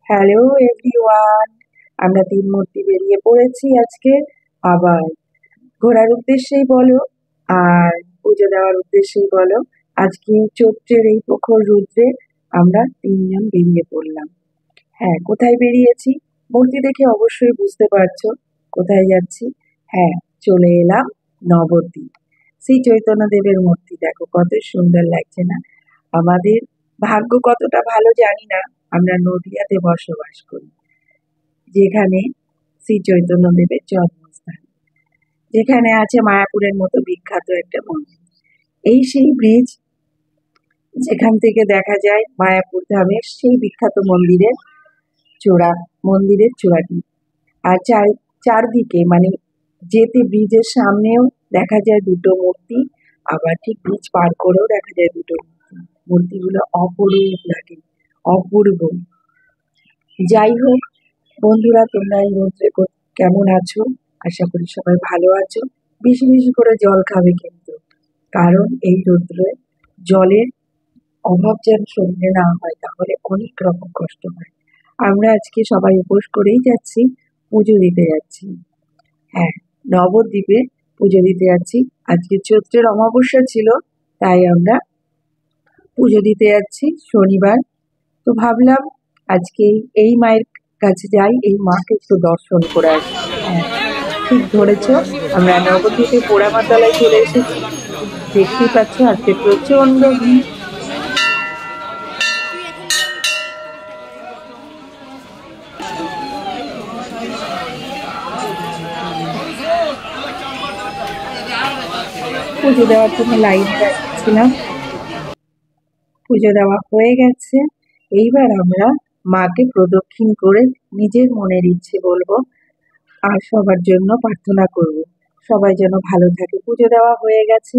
Hello everyone, আমরা তিন মূর্তি বেরিয়ে পড়েছি আজকে আবার ঘোরার উদ্দেশ্যেই বলো আর পুজো দেওয়ার উদ্দেশ্যেই বলো। আজকে চৈত্রের এই প্রখর রৌদ্রে আমরা তিনজন বেরিয়ে পড়লাম। হ্যাঁ, কোথায় বেরিয়েছি মূর্তি দেখে অবশ্যই বুঝতে পারছো কোথায় যাচ্ছি। হ্যাঁ, চলে এলাম নবদ্বীপ। শ্রী চৈতন্যদেবের মূর্তি দেখো কত সুন্দর লাগছে না? আমাদের ভাগ্য কতটা ভালো জানি না, আমরা নদিয়াতে বসবাস করি, যেখানে শ্রী চৈতন্যদেবের জন্মস্থান, যেখানে আছে মায়াপুরের মতো বিখ্যাত একটা মন্দির। এই সেই ব্রিজ যেখান থেকে দেখা যায় মায়াপুর ধামের সেই বিখ্যাত মন্দিরের চূড়াটি। আর চারদিকে মানে যেতে ব্রিজের সামনেও দেখা যায় দুটো মূর্তি, আবার ঠিক ব্রিজ পার করেও দেখা যায় দুটো মূর্তি। মূর্তিগুলো অপরূপ লাগে, অপূর্ব। যাই হোক বন্ধুরা, তোমরা এই রৌদ্রে কেমন আছো? আশা করি সবাই ভালো আছো। বেশি বেশি করে জল খাবে কিন্তু, কারণ এই রৌদ্রে জলের অভাব যেন শরীরে না হয়, তাহলে অনেক রকম কষ্ট হয়। আমরা আজকে সবাই উপোস করেই যাচ্ছি, পুজো দিতে যাচ্ছি। হ্যাঁ, নবদ্বীপে পুজো দিতে যাচ্ছি। আজকে চৈত্রের অমাবস্যা ছিল, তাই আমরা পুজো দিতে যাচ্ছি শনিবার। তো ভাবলাম আজকে এই মায়ের কাছে যাই, এই মাকে একটু দর্শন করে আসি। হ্যাঁ, ঠিক ধরেছ, আমরা নবদ্বীপে পোড়ামাতলায় চলে এসেছি। দেখতেই পাচ্ছ আজকে প্রচন্ড ভিড়। পুজো দেওয়ার জন্য লাইনে দাঁড়িয়েছিলাম, পুজো দেওয়া হয়ে গেছে। এইবার আমরা মাকে প্রদক্ষিণ করে নিজের মনের ইচ্ছে বলবো আর সবার জন্য প্রার্থনা করব, সবাই যেন ভালো থাকে। পুজো দেওয়া হয়ে গেছে,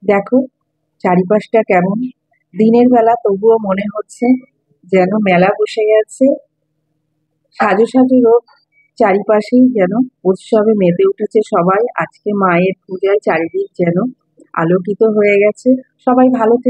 দেখো চারিপাশটা কেমন। দিনের বেলা তবুও মনে হচ্ছে যেন মেলা বসে গেছে, সাজো সাজো রোগ, চারিপাশেই যেন উৎসবে মেতে উঠেছে সবাই। আজকে মায়ের পূজায় চারিদিক যেন আলোকিত হয়ে গেছে। সবাই ভালো থেকো।